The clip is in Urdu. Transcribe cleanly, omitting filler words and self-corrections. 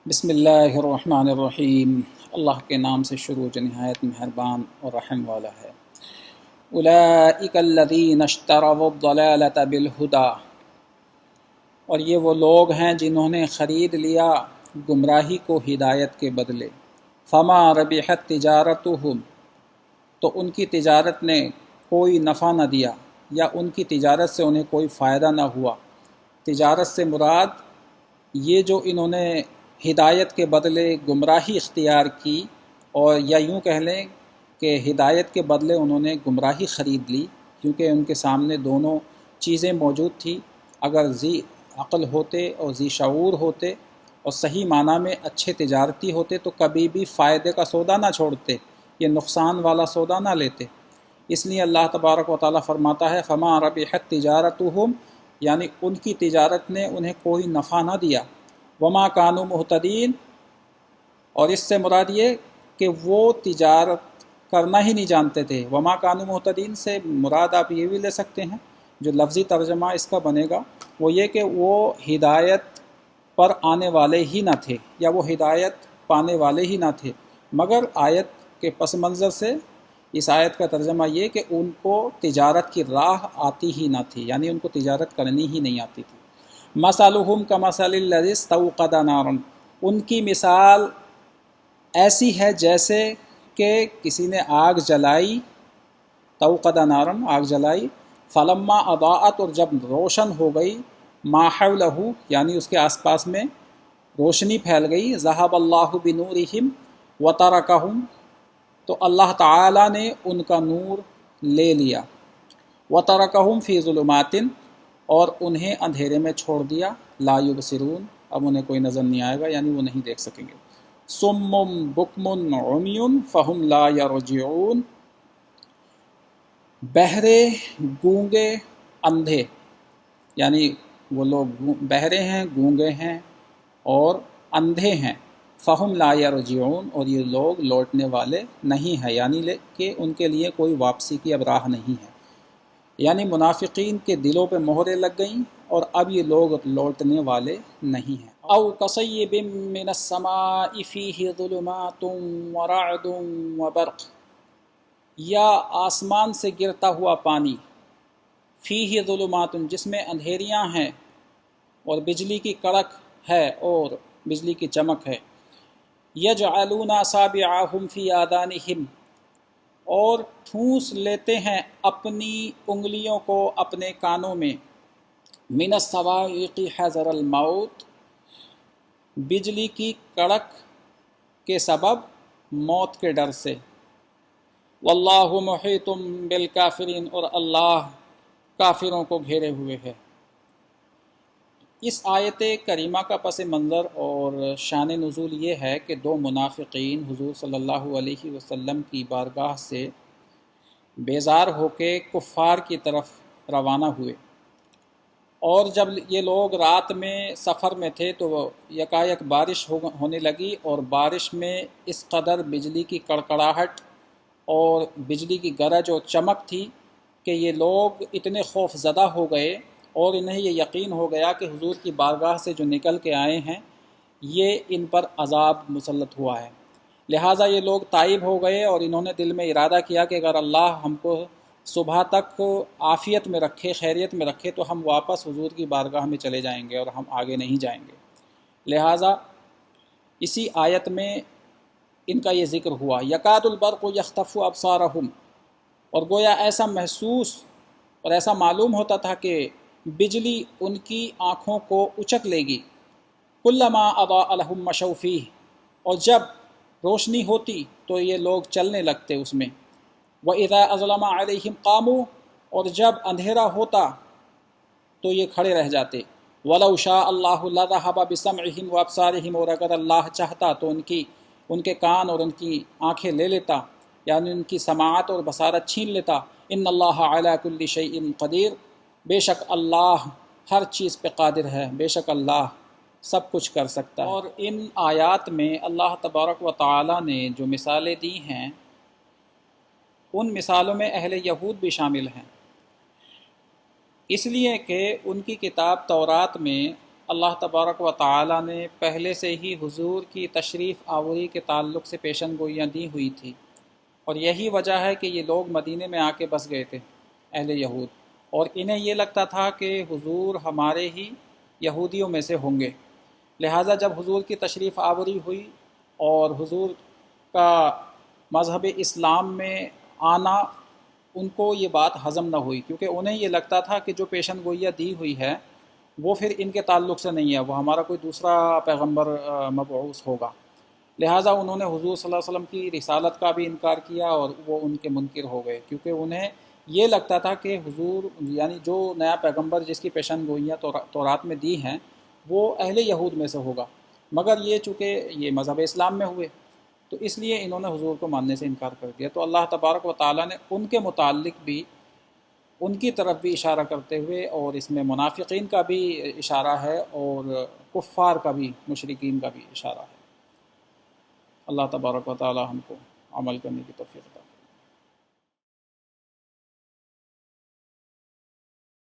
بسم اللہ الرحمن الرحیم۔ اللہ کے نام سے شروع جو نہایت مہربان اور رحم والا ہے۔ اولئک الذین اشتروا الضلالۃ بالہدی، اور یہ وہ لوگ ہیں جنہوں نے خرید لیا گمراہی کو ہدایت کے بدلے۔ فما ربحت تجارتہم، تو ان کی تجارت نے کوئی نفع نہ دیا یا ان کی تجارت سے انہیں کوئی فائدہ نہ ہوا۔ تجارت سے مراد یہ جو انہوں نے ہدایت کے بدلے گمراہی اختیار کی، اور یا یوں کہہ لیں کہ ہدایت کے بدلے انہوں نے گمراہی خرید لی، کیونکہ ان کے سامنے دونوں چیزیں موجود تھی۔ اگر ذی عقل ہوتے اور ذی شعور ہوتے اور صحیح معنی میں اچھے تجارتی ہوتے تو کبھی بھی فائدے کا سودا نہ چھوڑتے، یہ نقصان والا سودا نہ لیتے۔ اس لیے اللہ تبارک و تعالیٰ فرماتا ہے فما ربحت تجارتہم، یعنی ان کی تجارت نے انہیں کوئی نفع نہ دیا۔ وما کانوا مہتدین، اور اس سے مراد یہ کہ وہ تجارت کرنا ہی نہیں جانتے تھے۔ وما کانوا مہتدین سے مراد آپ یہ بھی لے سکتے ہیں، جو لفظی ترجمہ اس کا بنے گا وہ یہ کہ وہ ہدایت پر آنے والے ہی نہ تھے، یا وہ ہدایت پانے والے ہی نہ تھے، مگر آیت کے پس منظر سے اس آیت کا ترجمہ یہ کہ ان کو تجارت کی راہ آتی ہی نہ تھی، یعنی ان کو تجارت کرنی ہی نہیں آتی تھی۔ مثلہم کمثل الذی استوقد نارا، ان کی مثال ایسی ہے جیسے کہ کسی نے آگ جلائی، توقد نارا آگ جلائی، فلما اضاءت، اور جب روشن ہو گئی، ما حولہ یعنی اس کے آس پاس میں روشنی پھیل گئی، ذہب اللہ بنورہم وترکہم، تو اللہ تعالیٰ نے ان کا نور لے لیا، وترکہم فی ظلمات، اور انہیں اندھیرے میں چھوڑ دیا، لا یبصرون، اب انہیں کوئی نظر نہیں آئے گا، یعنی وہ نہیں دیکھ سکیں گے۔ صم بکم عمی فہم لا یرجعون، بہرے، گونگے، اندھے، یعنی وہ لوگ بہرے ہیں، گونگے ہیں اور اندھے ہیں۔ فہم لا یرجعون، اور یہ لوگ لوٹنے والے نہیں ہیں، یعنی کہ ان کے لیے کوئی واپسی کی اب راہ نہیں ہے، یعنی منافقین کے دلوں پہ مہریں لگ گئیں اور اب یہ لوگ لوٹنے والے نہیں ہیں۔ او کصیب من السماء فیہ ظلمات ورعد وبرق، یا آسمان سے گرتا ہوا پانی، فیہ ظلمات جس میں اندھیریاں ہیں اور بجلی کی کڑک ہے اور بجلی کی چمک ہے، یجعلون اصابعہم فی آذانہم، اور ٹھونس لیتے ہیں اپنی انگلیوں کو اپنے کانوں میں، من الصواعق حذر الموت، بجلی کی کڑک کے سبب موت کے ڈر سے، واللہ محیط بالکافرین، اور اللہ کافروں کو گھیرے ہوئے ہے۔ اس آیت کریمہ کا پس منظر اور شان نزول یہ ہے کہ دو منافقین حضور صلی اللہ علیہ وسلم کی بارگاہ سے بیزار ہو کے کفار کی طرف روانہ ہوئے، اور جب یہ لوگ رات میں سفر میں تھے تو یکایک بارش ہونے لگی، اور بارش میں اس قدر بجلی کی کڑکڑاہٹ اور بجلی کی گرج اور چمک تھی کہ یہ لوگ اتنے خوف زدہ ہو گئے، اور انہیں یہ یقین ہو گیا کہ حضور کی بارگاہ سے جو نکل کے آئے ہیں یہ ان پر عذاب مسلط ہوا ہے۔ لہٰذا یہ لوگ تائب ہو گئے، اور انہوں نے دل میں ارادہ کیا کہ اگر اللہ ہم کو صبح تک عافیت میں رکھے، خیریت میں رکھے، تو ہم واپس حضور کی بارگاہ میں چلے جائیں گے اور ہم آگے نہیں جائیں گے۔ لہٰذا اسی آیت میں ان کا یہ ذکر ہوا، یکاد البرق یخطف ابصارہم، اور گویا ایسا محسوس اور ایسا معلوم ہوتا تھا کہ بجلی ان کی آنکھوں کو اچک لے گی، کلما اضاء لہم مشوا فیہ، اور جب روشنی ہوتی تو یہ لوگ چلنے لگتے اس میں، وَإِذَا أَظْلَمَ عَلَيْهِمْ قَامُوا، اور جب اندھیرا ہوتا تو یہ کھڑے رہ جاتے، وَلَوْ شَاءَ اللَّهُ لَذَهَبَ بِسَمْعِهِمْ وَأَبْصَارِهِمْ، اور اگر اللہ چاہتا تو ان کے کان اور ان کی آنکھیں لے لیتا، یعنی ان کی سماعت اور بصارت چھین لیتا۔ ان اللہ علی کل شیء قدیر، بے شک اللہ ہر چیز پہ قادر ہے، بے شک اللہ سب کچھ کر سکتا ہے۔ اور ان آیات میں اللہ تبارک و تعالی نے جو مثالیں دی ہیں ان مثالوں میں اہل یہود بھی شامل ہیں، اس لیے کہ ان کی کتاب تورات میں اللہ تبارک و تعالی نے پہلے سے ہی حضور کی تشریف آوری کے تعلق سے پیشن گوئیاں دی ہوئی تھی، اور یہی وجہ ہے کہ یہ لوگ مدینے میں آ کے بس گئے تھے، اہل یہود، اور انہیں یہ لگتا تھا کہ حضور ہمارے ہی یہودیوں میں سے ہوں گے۔ لہٰذا جب حضور کی تشریف آوری ہوئی اور حضور کا مذہب اسلام میں آنا، ان کو یہ بات ہضم نہ ہوئی، کیونکہ انہیں یہ لگتا تھا کہ جو پیشن گوئیاں دی ہوئی ہے وہ پھر ان کے تعلق سے نہیں ہے، وہ ہمارا کوئی دوسرا پیغمبر مبعوث ہوگا۔ لہٰذا انہوں نے حضور صلی اللہ علیہ وسلم کی رسالت کا بھی انکار کیا اور وہ ان کے منکر ہو گئے، کیونکہ انہیں یہ لگتا تھا کہ حضور یعنی جو نیا پیغمبر جس کی پیشن گوئیاں تورات میں دی ہیں وہ اہل یہود میں سے ہوگا، مگر یہ چونکہ یہ مذہب اسلام میں ہوئے تو اس لیے انہوں نے حضور کو ماننے سے انکار کر دیا۔ تو اللہ تبارک و تعالیٰ نے ان کے متعلق بھی ان کی طرف بھی اشارہ کرتے ہوئے، اور اس میں منافقین کا بھی اشارہ ہے اور کفار کا بھی، مشرکین کا بھی اشارہ ہے۔ اللہ تبارک و تعالی ہم کو عمل کرنے کی توفیق عطا فرمائے۔